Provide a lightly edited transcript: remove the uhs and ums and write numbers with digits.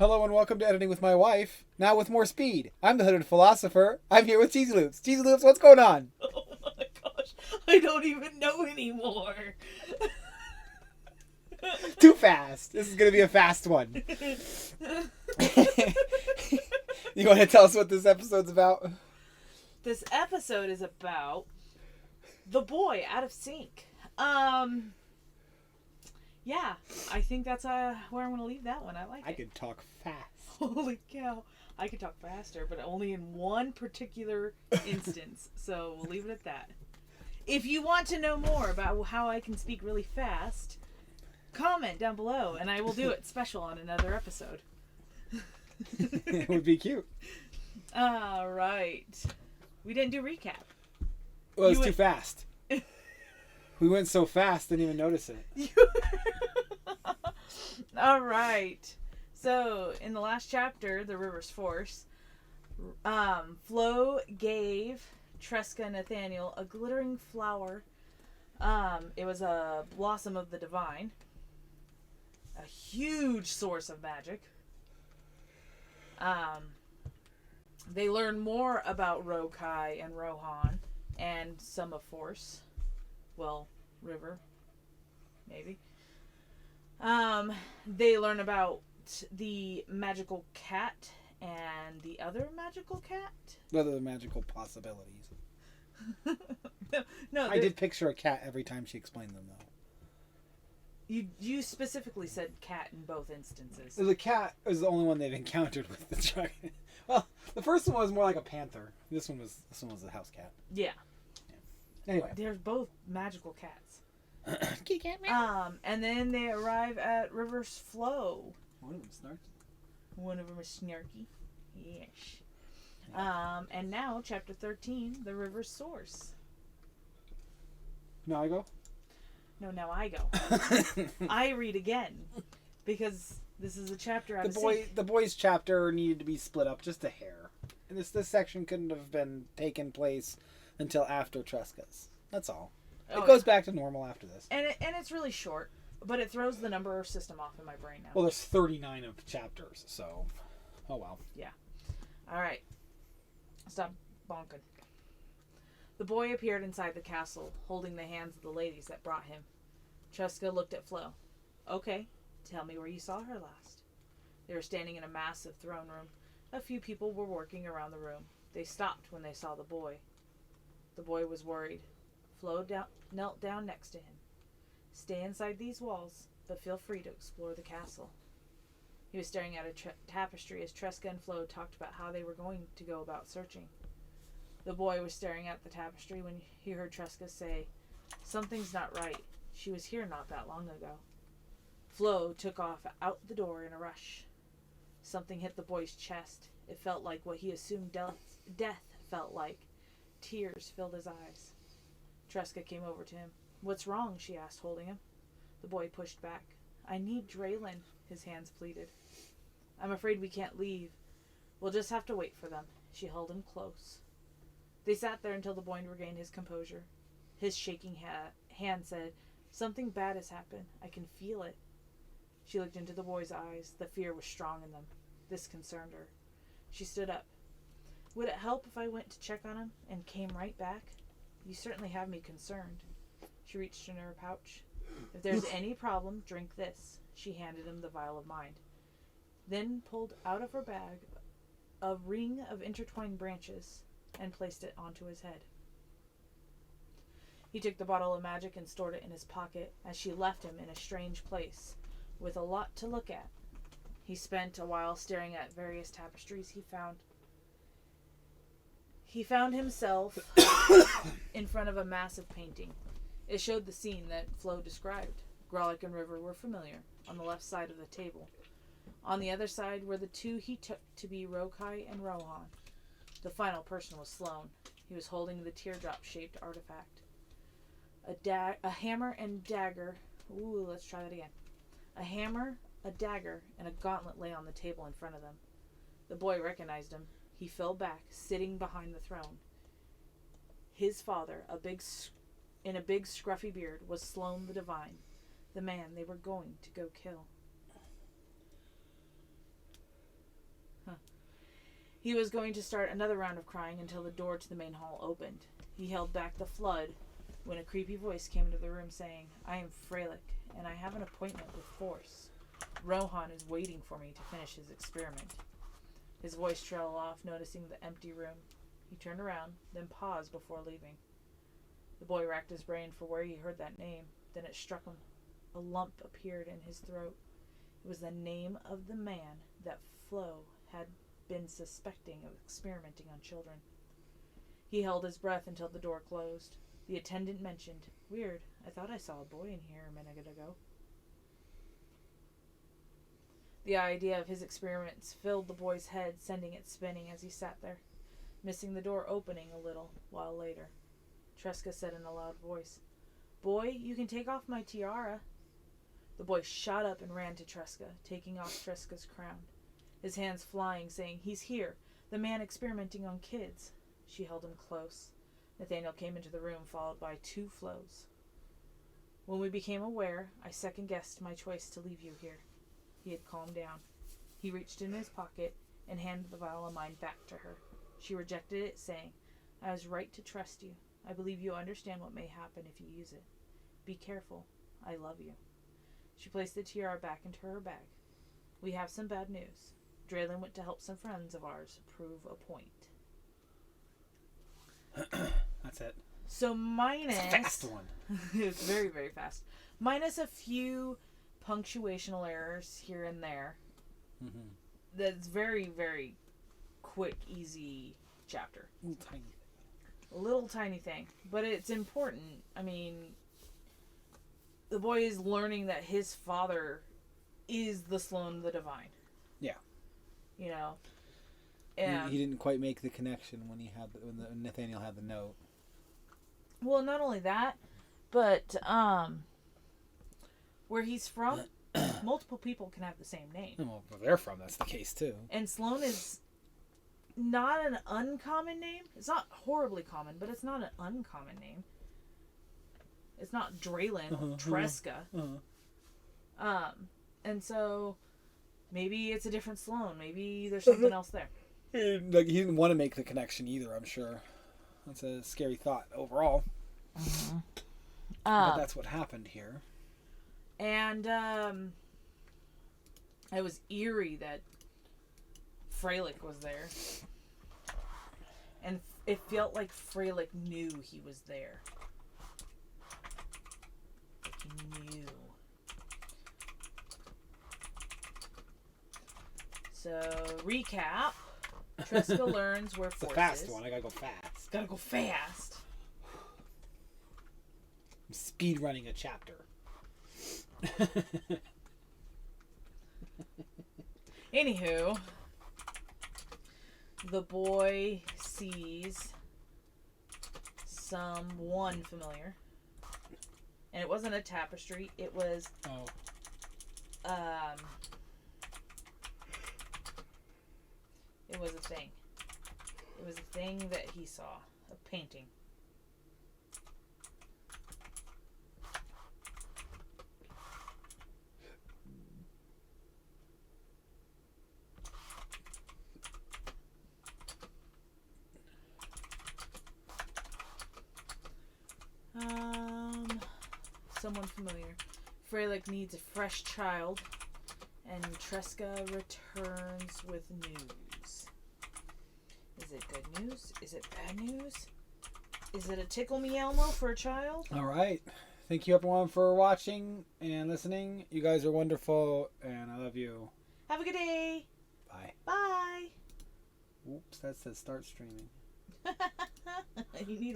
Hello and welcome to Editing with My Wife, now with more speed. I'm the Hooded Philosopher. I'm here with Cheesy Loops. Cheesy Loops, what's going on? Oh my gosh, I don't even know anymore. Too fast. This is going to be a fast one. You want to tell us what this episode's about? This episode is about the boy out of sync. Yeah, I think that's where I'm going to leave that one. I like it. I could talk fast. Holy cow. I could talk faster, but only in one particular instance. So we'll leave it at that. If you want to know more about how I can speak really fast, comment down below and I will do it special on another episode. It would be cute. All right. We didn't do recap. Well, it's too fast. We went so fast, didn't even notice it. All right. So, in the last chapter, The River's Force, Flo gave Tresca and Nathaniel a glittering flower. It was a blossom of the divine. A huge source of magic. They learn more about Rokai and Rohan and some of Force. Well, River. Maybe. They learn about the magical cat and the other magical cat. Other magical possibilities. No, I did picture a cat every time she explained them, though. You specifically said cat in both instances. The cat is the only one they've encountered with the dragon. Well, the first one was more like a panther. This one was a house cat. Yeah. Anyway, They're both magical cats. Kitty cat man. And then they arrive at River's Flow. One of them snarky. One of them is snarky. Yes. And now, chapter 13, The River's Source. Now I go? No, now I go. I read again. Because this is a chapter out of sync. The boys' chapter needed to be split up just a hair. And this section couldn't have been taken place until after Tresca's. That's all. It goes back to normal after this. And it's really short, but it throws the number system off in my brain now. Well, there's 39 of chapters, so oh well. Yeah. All right. Stop bonking. The boy appeared inside the castle, holding the hands of the ladies that brought him. Tresca looked at Flo. Okay, tell me where you saw her last. They were standing in a massive throne room. A few people were working around the room. They stopped when they saw the boy. The boy was worried. Flo knelt down next to him. Stay inside these walls, but feel free to explore the castle. He was staring at a tapestry as Tresca and Flo talked about how they were going to go about searching. The boy was staring at the tapestry when he heard Tresca say, "Something's not right. She was here not that long ago." Flo took off out the door in a rush. Something hit the boy's chest. It felt like what he assumed death felt like. Tears filled his eyes. Tresca came over to him. "What's wrong?" she asked, holding him. The boy pushed back. "I need Draylin," his hands pleaded. "I'm afraid we can't leave. We'll just have to wait for them." She held him close. They sat there until the boy regained his composure. His shaking hand said, "Something bad has happened. I can feel it." She looked into the boy's eyes. The fear was strong in them. This concerned her. She stood up. "Would it help if I went to check on him and came right back? You certainly have me concerned." She reached in her pouch. "If there's any problem, drink this." She handed him the vial of mind. Then pulled out of her bag a ring of intertwined branches and placed it onto his head. He took the bottle of magic and stored it in his pocket as she left him in a strange place with a lot to look at. He spent a while staring at various tapestries he found. He found himself in front of a massive painting. It showed the scene that Flo described. Grolic and River were familiar, on the left side of the table. On the other side were the two he took to be Rokai and Rohan. The final person was Sloane. He was holding the teardrop-shaped artifact. A hammer and dagger. Ooh, let's try that again. A hammer, a dagger, and a gauntlet lay on the table in front of them. The boy recognized him. He fell back, sitting behind the throne. His father, in a big scruffy beard, was Sloane the Divine, the man they were going to go kill. He was going to start another round of crying until the door to the main hall opened. He held back the flood when a creepy voice came into the room saying, "I am Freilich, and I have an appointment with Force. Rohan is waiting for me to finish his experiment." His voice trailed off, noticing the empty room. He turned around, then paused before leaving. The boy racked his brain for where he heard that name. Then it struck him. A lump appeared in his throat. It was the name of the man that Flo had been suspecting of experimenting on children. He held his breath until the door closed. The attendant mentioned, "Weird, I thought I saw a boy in here a minute ago." The idea of his experiments filled the boy's head, sending it spinning as he sat there, missing the door opening a little while later. Tresca said in a loud voice, "Boy, you can take off my tiara." The boy shot up and ran to Tresca, taking off Tresca's crown, his hands flying, saying, "He's here, the man experimenting on kids." She held him close. Nathaniel came into the room, followed by 2 Flos. "When we became aware, I second-guessed my choice to leave you here." He had calmed down. He reached in his pocket and handed the vial of mine back to her. She rejected it, saying, "I was right to trust you. I believe you understand what may happen if you use it. Be careful. I love you." She placed the tiara back into her bag. "We have some bad news. Draylen went to help some friends of ours prove a point." That's it. So minus... It's a fast one. It's very, very fast. Minus a few punctuational errors here and there. Mm-hmm. That's very, very quick, easy chapter. Little tiny thing. But it's important. I mean, the boy is learning that his father is the Sloan the Divine. Yeah. You know? And he didn't quite make the connection when when Nathaniel had the note. Well, not only that, but where he's from, multiple people can have the same name. Well, where they're from, that's the case too. And Sloan is not an uncommon name. It's not horribly common, but it's not an uncommon name. It's not Draylen, Tresca. And so maybe it's a different Sloan. Maybe there's something else there. He didn't want to make the connection either, I'm sure. That's a scary thought overall. Mm-hmm. But that's what happened here. And it was eerie that Freilich was there. And it felt like Freilich knew he was there. Like he knew. So, recap. Tresca learns where Force is. It's a fast one. I gotta go fast. Gotta go fast. I'm speed running a chapter. Anywho, the boy sees someone familiar. And it wasn't a tapestry. It was... It was a thing. It was a thing that he saw. A painting. Someone familiar. Freilich needs a fresh child, and Tresca returns with news. Is it good news? Is it bad news? Is it a tickle me Elmo for a child? All right. Thank you everyone for watching and listening. You guys are wonderful, and I love you. Have a good day. Bye. Bye. Oops, that says start streaming. You need